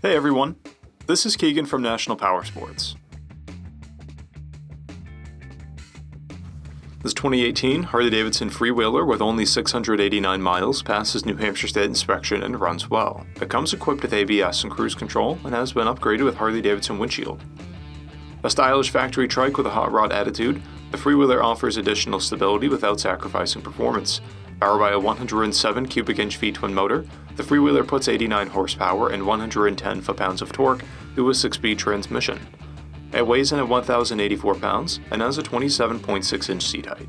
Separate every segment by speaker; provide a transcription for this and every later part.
Speaker 1: Hey everyone, this is Keegan from National Powersports. This 2018 Harley-Davidson Freewheeler with only 689 miles passes New Hampshire State inspection and runs well. It comes equipped with ABS and cruise control and has been upgraded with Harley-Davidson windshield. A stylish factory trike with a hot rod attitude, the Freewheeler offers additional stability without sacrificing performance. Powered by a 107 cubic inch V-twin motor, the Freewheeler puts 89 horsepower and 110 foot-pounds of torque through a 6-speed transmission. It weighs in at 1,084 pounds and has a 27.6 inch seat height.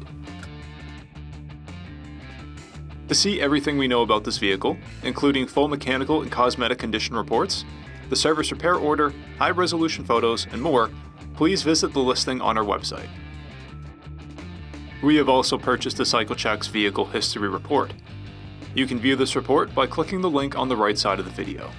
Speaker 1: To see everything we know about this vehicle, including full mechanical and cosmetic condition reports, the service repair order, high-resolution photos, and more, please visit the listing on our website. We have also purchased a CycleCheck's Vehicle History Report. You can view this report by clicking the link on the right side of the video.